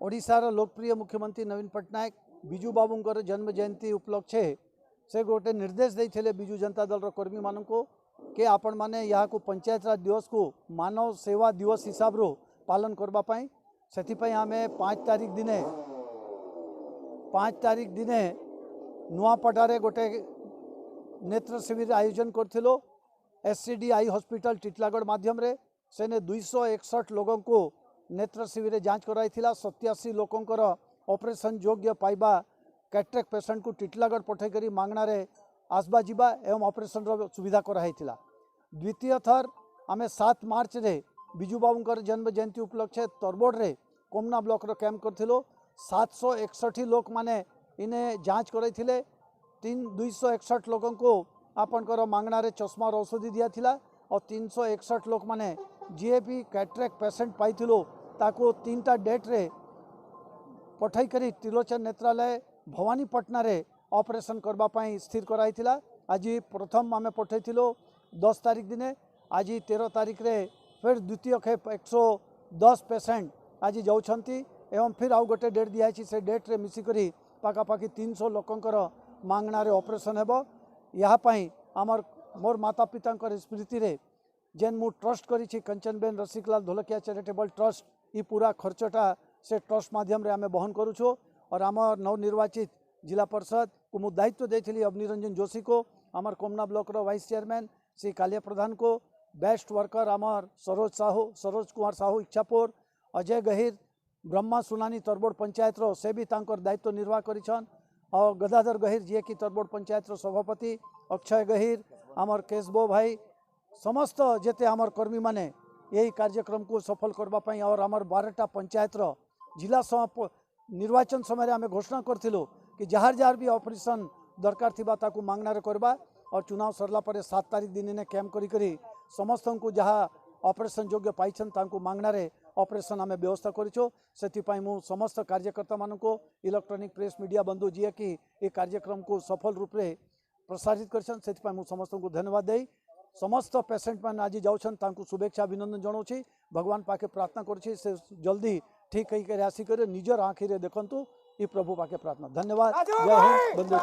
ओडिशार लोकप्रिय मुख्यमंत्री नवीन पट्टनायक बिजू बाबूंकर जन्म जयंती उपलक्षे से गोटे निर्देश देते बिजू जनता दल कर्मी मान को कि आपण मैंने यहाँ को पंचायत राज दिवस को मानव सेवा दिवस हिसाब रो पालन करने से आम 5 तारीख दिने नुआपटारे गोटे नेत्र शिविर आयोजन करथिलो। SCDI हॉस्पिटल टिटलागढ़ माध्यम रे सेने 261 लोगों को नेत्र शिविर जांच कराई 87 लोकंकर ऑपरेशन योग्य पाइबा कैटरेक्ट पेशेंट को टिटलागढ़ पठे करी मांगना आसबा जीवा एवं ऑपरेशन सुविधा कराई। द्वितीय थर आम 7 मार्च रे बिजू बाबूंकर जन्म जयंती उपलक्षे तरबोड़ रे कोमना ब्लॉक रो कैंप करथिलो। 761 लोक माने इने जांच कराई 261 लोगों को आपणकर मांगना रे चश्मा और औषधि दिया थिला और 361 लोक माने जीए भी कैटरेक्ट पेशेंट पाइथिलो ताको 3टा डेट रे पठाई करी त्रिलोचन नेत्रालय भवानीपटना रे ऑपरेशन करबा पई स्थिर कराई थिला। आज प्रथम आमे पठाइथिलो 10 तारीख दिने, आज 13 तारीख रे फिर द्वितीय खेप 110 पेशेंट आज जाउछंती एवं फिर आउ गोटे डेट दिया से डेट रे मिसिकरी पाखापाखि 300 लोकंकर मांगना रे ऑपरेशन हेबो। यहाँ पाई आमर मोर माता पिता स्मृति रे जेन मु ट्रस्ट करी कंचनबेन रसिकलाल धोलकिया चैरिटेबल ट्रस्ट ये पूरा खर्चटा से ट्रस्ट माध्यम रे आमे बहन करूछो। और आम नवनिर्वाचित जिला परिषद को मु दायित्व देथिली अग्निरंजन जोशी को, आमर कोमना ब्लॉक रो वाइस चेयरमैन श्री कालिया प्रधान को, बेस्ट वर्कर आमर सरोज कुमार साहू इच्छापुर, अजय गहिर ब्रह्मा सुनानी तरबोड़ पंचायत रो से भी तांकर दायित्व निर्वाह करिछन और गदाधर गहिर जी की तरबोड़ पंचायत रो सभापति, अक्षय गहिर आमर केशबो भाई, समस्त जेते आमर कर्मी माने यही कार्यक्रम को सफल करबा पई और आमर 12टा पंचायत रो जिला निर्वाचन समय आमे घोषणा करथिलो कि जार जार भी ऑपरेशन दरकार थिबा ताकू मांगना रे करबा और चुनाव सरला परे 7 तारीख दिन ने कैंप करी समस्त को जहाँ ऑपरेशन योग्य पाइछन तांकू मांगना रे ऑपरेशन आमे व्यवस्था करिछो। सेथिपाई मु समस्त कार्यकर्ता मान को इलेक्ट्रॉनिक प्रेस मीडिया बंधु जी कि ये कार्यक्रम को सफल रूप से प्रसारित करछन सेथिपाई मु समस्त को धन्यवाद देई समस्त पेशेंट मान आज जाउछन तांकू शुभेच्छा अभिनंदन जणाउछि। भगवान पाके प्रार्थना करछि से जल्दी ठीक कई आसिक निजर आँखि रे देखंतु ये प्रभु पाके प्रार्थना। धन्यवाद। जय हिंद। बंदे